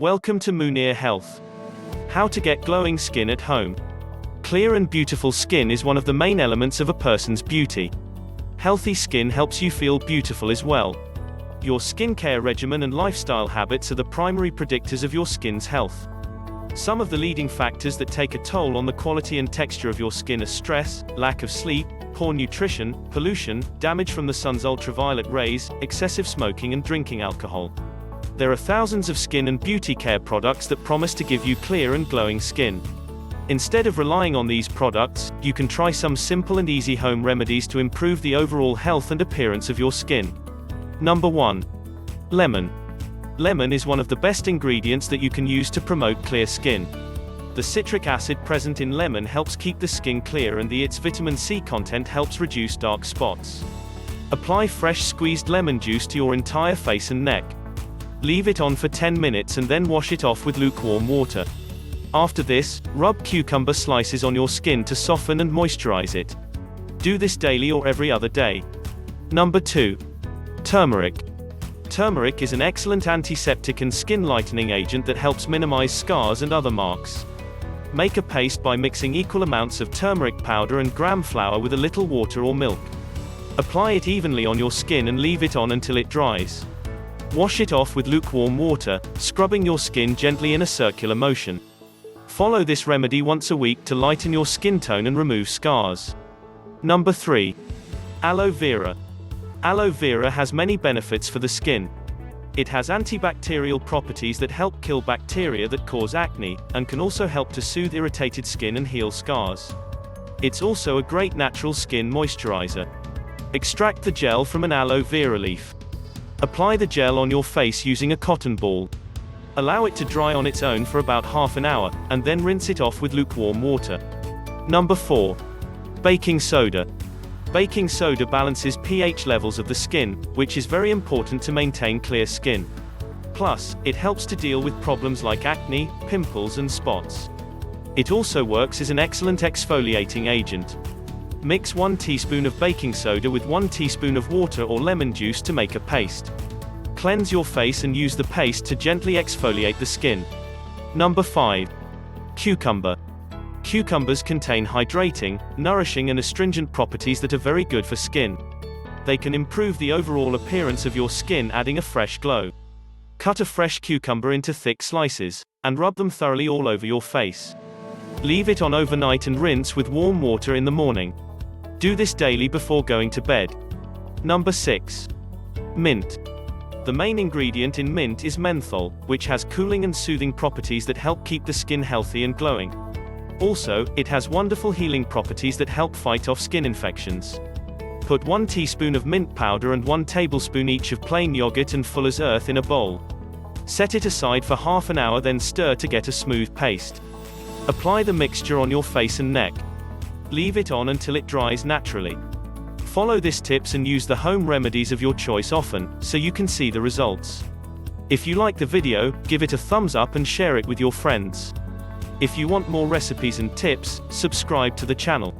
Welcome to Munir Health. How to get glowing skin at home. Clear and beautiful skin is one of the main elements of a person's beauty. Healthy skin helps you feel beautiful as well. Your skincare regimen and lifestyle habits are the primary predictors of your skin's health. Some of the leading factors that take a toll on the quality and texture of your skin are stress, lack of sleep, poor nutrition, pollution, damage from the sun's ultraviolet rays, excessive smoking and drinking alcohol. There are thousands of skin and beauty care products that promise to give you clear and glowing skin. Instead of relying on these products, you can try some simple and easy home remedies to improve the overall health and appearance of your skin. Number 1. Lemon. Lemon is one of the best ingredients that you can use to promote clear skin. The citric acid present in lemon helps keep the skin clear, and its vitamin C content helps reduce dark spots. Apply fresh squeezed lemon juice to your entire face and neck. Leave it on for 10 minutes and then wash it off with lukewarm water. After this, rub cucumber slices on your skin to soften and moisturize it. Do this daily or every other day. Number 2. Turmeric. Turmeric is an excellent antiseptic and skin lightening agent that helps minimize scars and other marks. Make a paste by mixing equal amounts of turmeric powder and gram flour with a little water or milk. Apply it evenly on your skin and leave it on until it dries. Wash it off with lukewarm water, scrubbing your skin gently in a circular motion. Follow this remedy once a week to lighten your skin tone and remove scars. Number 3. Aloe Vera. Aloe vera has many benefits for the skin. It has antibacterial properties that help kill bacteria that cause acne, and can also help to soothe irritated skin and heal scars. It's also a great natural skin moisturizer. Extract the gel from an aloe vera leaf. Apply the gel on your face using a cotton ball. Allow it to dry on its own for about half an hour, and then rinse it off with lukewarm water. Number 4. Baking soda. Baking soda balances pH levels of the skin, which is very important to maintain clear skin. Plus, it helps to deal with problems like acne, pimples and spots. It also works as an excellent exfoliating agent. Mix 1 teaspoon of baking soda with 1 teaspoon of water or lemon juice to make a paste. Cleanse your face and use the paste to gently exfoliate the skin. Number 5. Cucumber. Cucumbers contain hydrating, nourishing and astringent properties that are very good for skin. They can improve the overall appearance of your skin, adding a fresh glow. Cut a fresh cucumber into thick slices, and rub them thoroughly all over your face. Leave it on overnight and rinse with warm water in the morning. Do this daily before going to bed. Number 6. Mint. The main ingredient in mint is menthol, which has cooling and soothing properties that help keep the skin healthy and glowing. Also, it has wonderful healing properties that help fight off skin infections. Put 1 teaspoon of mint powder and 1 tablespoon each of plain yogurt and Fuller's Earth in a bowl. Set it aside for half an hour, then stir to get a smooth paste. Apply the mixture on your face and neck. Leave it on until it dries naturally. Follow these tips and use the home remedies of your choice often, so you can see the results. If you like the video, give it a thumbs up and share it with your friends. If you want more recipes and tips, subscribe to the channel.